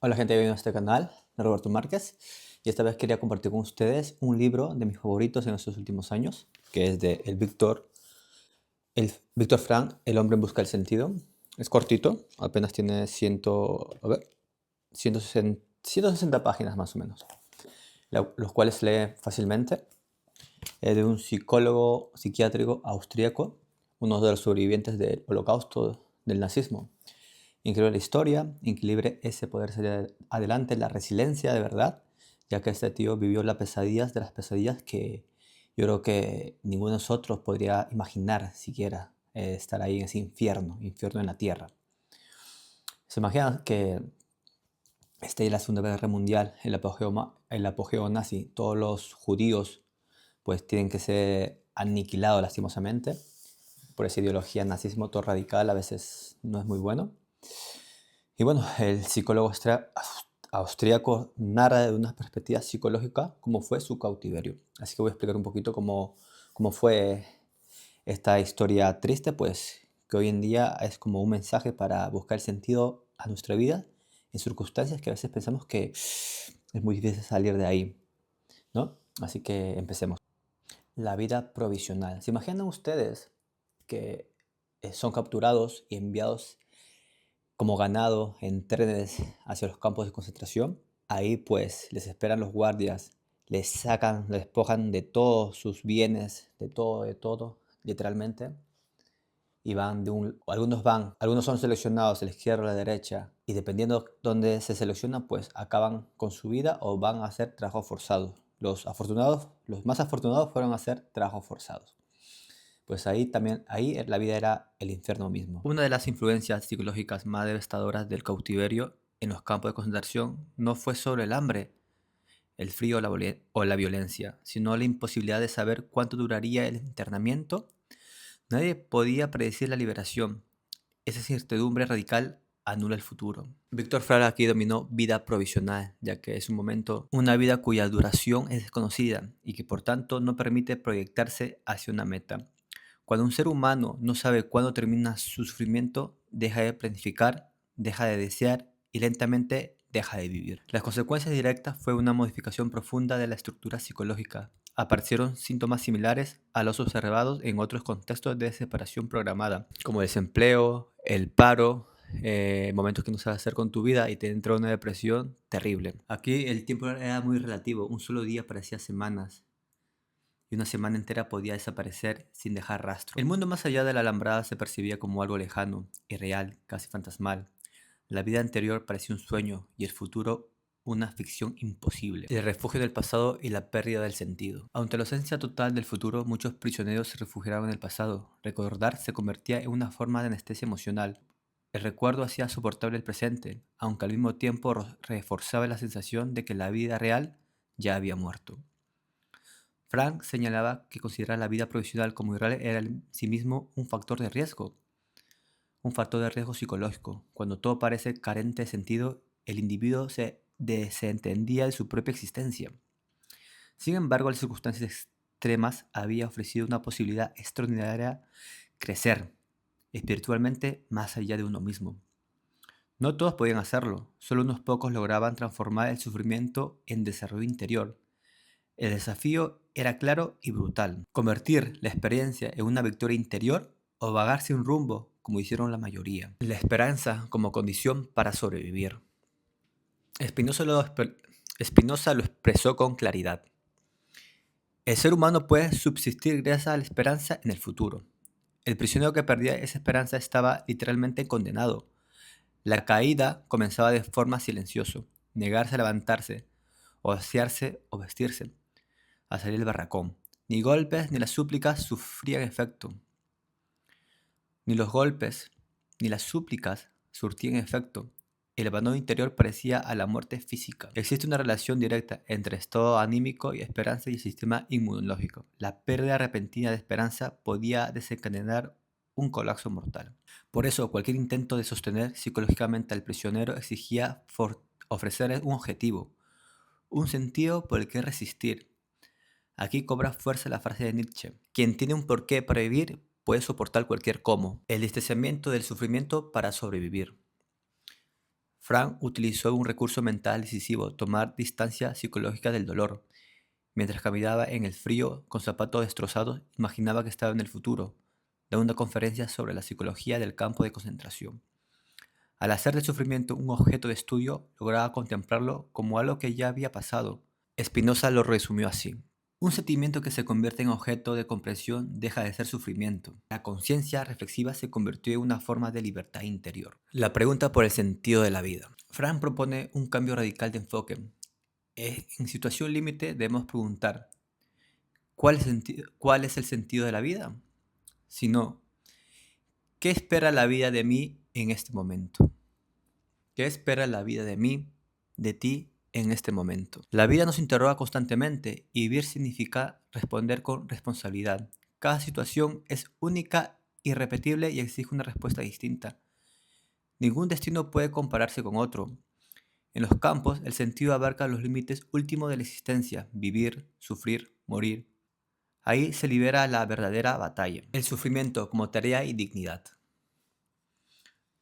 Hola gente, bienvenidos a este canal de Roberto Márquez y esta vez quería compartir con ustedes un libro de mis favoritos en estos últimos años, que es de el Víctor Frank, El hombre en busca del sentido. Es cortito, apenas tiene 160 páginas más o menos, los cuales se lee fácilmente. Es de un psicólogo psiquiátrico austríaco, uno de los sobrevivientes del holocausto del nazismo. Increíble la historia, increíble ese poder salir adelante, la resiliencia de verdad, ya que este tío vivió las pesadillas de las pesadillas que yo creo que ninguno de nosotros podría imaginar siquiera estar ahí en ese infierno en la tierra. ¿Se imaginan que esté la Segunda Guerra Mundial, el apogeo nazi, todos los judíos pues tienen que ser aniquilados lastimosamente por esa ideología nazismo todo radical, a veces no es muy bueno? Y bueno, el psicólogo austríaco narra de una perspectiva psicológica cómo fue su cautiverio. Así que voy a explicar un poquito cómo fue esta historia triste, pues que hoy en día es como un mensaje para buscar sentido a nuestra vida en circunstancias que a veces pensamos que es muy difícil salir de ahí, ¿no? Así que empecemos. La vida provisional. ¿Se imaginan ustedes que son capturados y enviados como ganado en trenes hacia los campos de concentración? Ahí pues les esperan los guardias, les sacan, les despojan de todos sus bienes, de todo, literalmente, y algunos son seleccionados a la izquierda o a la derecha, y dependiendo dónde se seleccionan, pues acaban con su vida o van a hacer trabajo forzado. Los más afortunados fueron a hacer trabajos forzados. Pues ahí la vida era el infierno mismo. Una de las influencias psicológicas más devastadoras del cautiverio en los campos de concentración no fue sobre el hambre, el frío o la violencia, sino la imposibilidad de saber cuánto duraría el internamiento. Nadie podía predecir la liberación. Esa incertidumbre radical anula el futuro. Víctor Fraga aquí dominó vida provisional, ya que es una vida cuya duración es desconocida y que por tanto no permite proyectarse hacia una meta. Cuando un ser humano no sabe cuándo termina su sufrimiento, deja de planificar, deja de desear y lentamente deja de vivir. Las consecuencias directas fue una modificación profunda de la estructura psicológica. Aparecieron síntomas similares a los observados en otros contextos de separación programada, como el desempleo, el paro, momentos que no sabes hacer con tu vida y te entró una depresión terrible. Aquí el tiempo era muy relativo, un solo día parecía semanas y una semana entera podía desaparecer sin dejar rastro. El mundo más allá de la alambrada se percibía como algo lejano, irreal, casi fantasmal. La vida anterior parecía un sueño y el futuro una ficción imposible. El refugio del pasado y la pérdida del sentido. Ante la ausencia total del futuro, muchos prisioneros se refugiaban en el pasado. Recordar se convertía en una forma de anestesia emocional. El recuerdo hacía soportable el presente, aunque al mismo tiempo reforzaba la sensación de que la vida real ya había muerto. Frank señalaba que considerar la vida provisional como irreal era en sí mismo un factor de riesgo psicológico. Cuando todo parece carente de sentido, el individuo se desentendía de su propia existencia. Sin embargo, las circunstancias extremas había ofrecido una posibilidad extraordinaria: crecer espiritualmente más allá de uno mismo. No todos podían hacerlo, solo unos pocos lograban transformar el sufrimiento en desarrollo interior. El desafío era claro y brutal: convertir la experiencia en una victoria interior o vagar sin rumbo, como hicieron la mayoría. La esperanza como condición para sobrevivir. Spinoza lo expresó con claridad. El ser humano puede subsistir gracias a la esperanza en el futuro. El prisionero que perdía esa esperanza estaba literalmente condenado. La caída comenzaba de forma silenciosa: negarse a levantarse, o asearse o vestirse, a salir del barracón. Ni golpes ni las súplicas sufrían efecto. Ni los golpes ni las súplicas surtían efecto. El abandono interior parecía a la muerte física. Existe una relación directa entre estado anímico y esperanza y el sistema inmunológico. La pérdida repentina de esperanza podía desencadenar un colapso mortal. Por eso, cualquier intento de sostener psicológicamente al prisionero exigía ofrecerle un objetivo, un sentido por el que resistir. Aquí cobra fuerza la frase de Nietzsche: quien tiene un porqué para vivir puede soportar cualquier cómo. El distanciamiento del sufrimiento para sobrevivir. Frank utilizó un recurso mental decisivo, tomar distancia psicológica del dolor. Mientras caminaba en el frío con zapatos destrozados, imaginaba que estaba en el futuro, dando una conferencia sobre la psicología del campo de concentración. Al hacer del sufrimiento un objeto de estudio, lograba contemplarlo como algo que ya había pasado. Spinoza lo resumió así: un sentimiento que se convierte en objeto de comprensión deja de ser sufrimiento. La conciencia reflexiva se convirtió en una forma de libertad interior. La pregunta por el sentido de la vida. Frank propone un cambio radical de enfoque. En situación límite debemos preguntar: ¿cuál es el sentido de la vida? Si no, ¿qué espera la vida de mí en este momento? ¿Qué espera la vida de mí, de ti, en este momento? La vida nos interroga constantemente y vivir significa responder con responsabilidad. Cada situación es única, irrepetible y exige una respuesta distinta. Ningún destino puede compararse con otro. En los campos, el sentido abarca los límites últimos de la existencia: vivir, sufrir, morir. Ahí se libera la verdadera batalla, el sufrimiento como tarea y dignidad.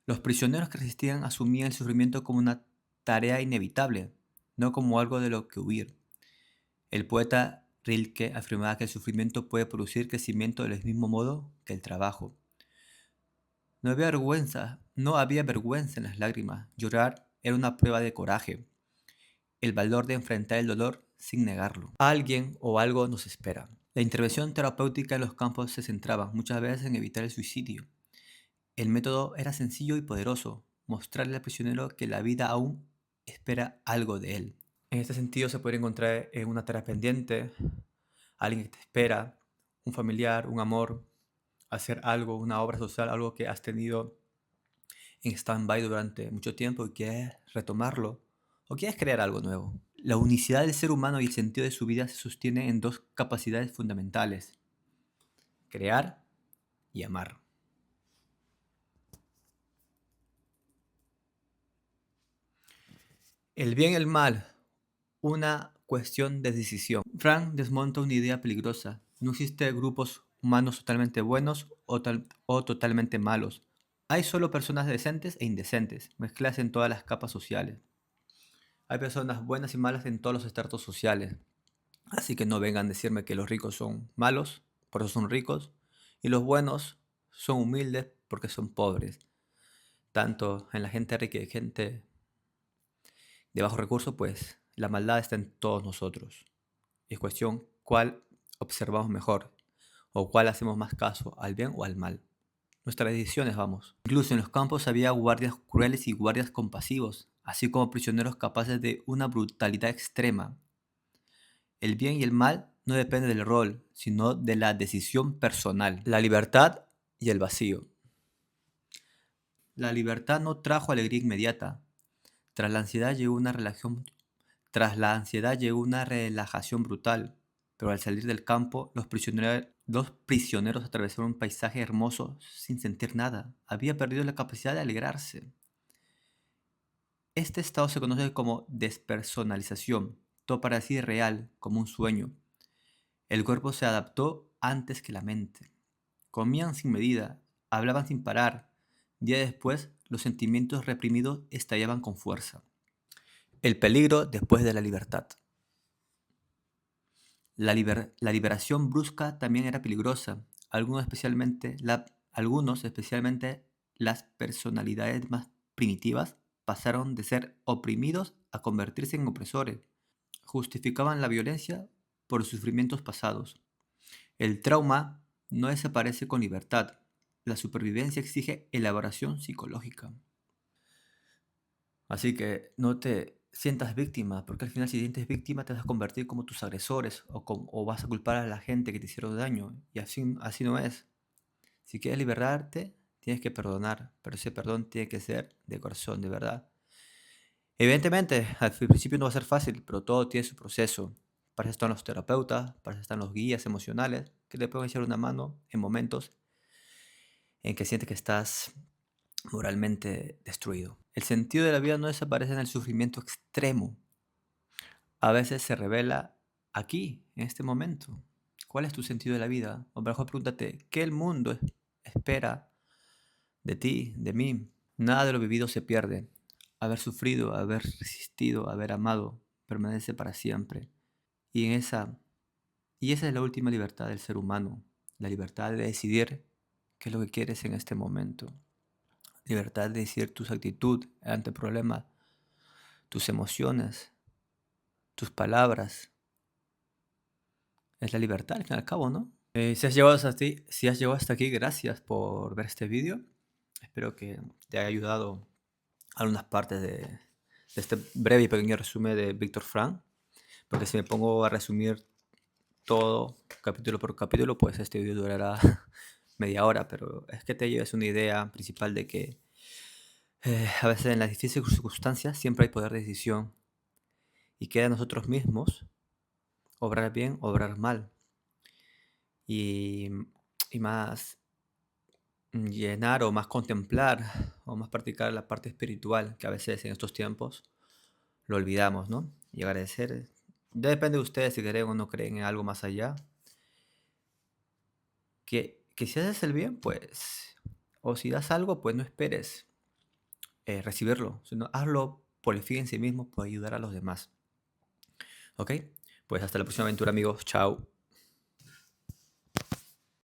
Los prisioneros que resistían asumían el sufrimiento como una tarea inevitable, no como algo de lo que huir. El poeta Rilke afirmaba que el sufrimiento puede producir crecimiento del mismo modo que el trabajo. No había vergüenza en las lágrimas. Llorar era una prueba de coraje, el valor de enfrentar el dolor sin negarlo. Alguien o algo nos espera. La intervención terapéutica en los campos se centraba muchas veces en evitar el suicidio. El método era sencillo y poderoso: mostrarle al prisionero que la vida aún espera algo de él. En este sentido se puede encontrar en una tarea pendiente, alguien que te espera, un familiar, un amor, hacer algo, una obra social, algo que has tenido en stand-by durante mucho tiempo y quieres retomarlo o quieres crear algo nuevo. La unicidad del ser humano y el sentido de su vida se sostiene en dos capacidades fundamentales: crear y amar. El bien y el mal, una cuestión de decisión. Frank desmonta una idea peligrosa. No existen grupos humanos totalmente buenos o totalmente malos. Hay solo personas decentes e indecentes, mezcladas en todas las capas sociales. Hay personas buenas y malas en todos los estratos sociales. Así que no vengan a decirme que los ricos son malos, por eso son ricos, y los buenos son humildes porque son pobres. Tanto en la gente rica y gente de bajos recursos, pues la maldad está en todos nosotros. Es cuestión cuál observamos mejor o cuál hacemos más caso, al bien o al mal. Nuestras decisiones, vamos. Incluso en los campos había guardias crueles y guardias compasivos, así como prisioneros capaces de una brutalidad extrema. El bien y el mal no dependen del rol, sino de la decisión personal. La libertad y el vacío. La libertad no trajo alegría inmediata. Tras la ansiedad llegó una relajación brutal. Pero al salir del campo, los prisioneros atravesaron un paisaje hermoso sin sentir nada. Había perdido la capacidad de alegrarse. Este estado se conoce como despersonalización. Todo parecía irreal, como un sueño. El cuerpo se adaptó antes que la mente. Comían sin medida, hablaban sin parar. Días después, los sentimientos reprimidos estallaban con fuerza. El peligro después de la libertad. La liberación brusca también era peligrosa. Algunos, especialmente las personalidades más primitivas, pasaron de ser oprimidos a convertirse en opresores. Justificaban la violencia por sufrimientos pasados. El trauma no desaparece con libertad. La supervivencia exige elaboración psicológica. Así que no te sientas víctima, porque al final si te sientes víctima te vas a convertir como tus agresores o vas a culpar a la gente que te hicieron daño. Y así no es. Si quieres liberarte, tienes que perdonar, pero ese perdón tiene que ser de corazón, de verdad. Evidentemente, al principio no va a ser fácil, pero todo tiene su proceso. Para eso están los terapeutas, para eso están los guías emocionales, que te pueden echar una mano en momentos en que sientes que estás moralmente destruido. El sentido de la vida no desaparece en el sufrimiento extremo. A veces se revela aquí, en este momento. ¿Cuál es tu sentido de la vida? O mejor pregúntate, ¿qué el mundo espera de ti, de mí? Nada de lo vivido se pierde. haber sufrido, haber resistido, haber amado, permanece para siempre. Y esa es la última libertad del ser humano, la libertad de decidir qué es lo que quieres en este momento. Libertad de decidir tu actitud ante problemas, tus emociones, tus palabras. Es la libertad, al fin y al cabo, ¿no? Si has llegado hasta aquí, gracias por ver este vídeo. Espero que te haya ayudado algunas partes de este breve y pequeño resumen de Víctor Frank. Porque si me pongo a resumir todo capítulo por capítulo, pues este vídeo durará media hora. Pero es que te lleves una idea principal de que a veces en las difíciles circunstancias siempre hay poder de decisión. Y queda a nosotros mismos obrar bien, obrar mal. Y, y más llenar o más contemplar o más practicar la parte espiritual que a veces en estos tiempos lo olvidamos, ¿no? Y agradecer. Ya depende de ustedes si creen o no creen en algo más allá. Que si haces el bien, pues, o si das algo, pues no esperes recibirlo, sino hazlo por el fin en sí mismo, por ayudar a los demás. ¿Ok? Pues hasta la próxima aventura, amigos. Chao.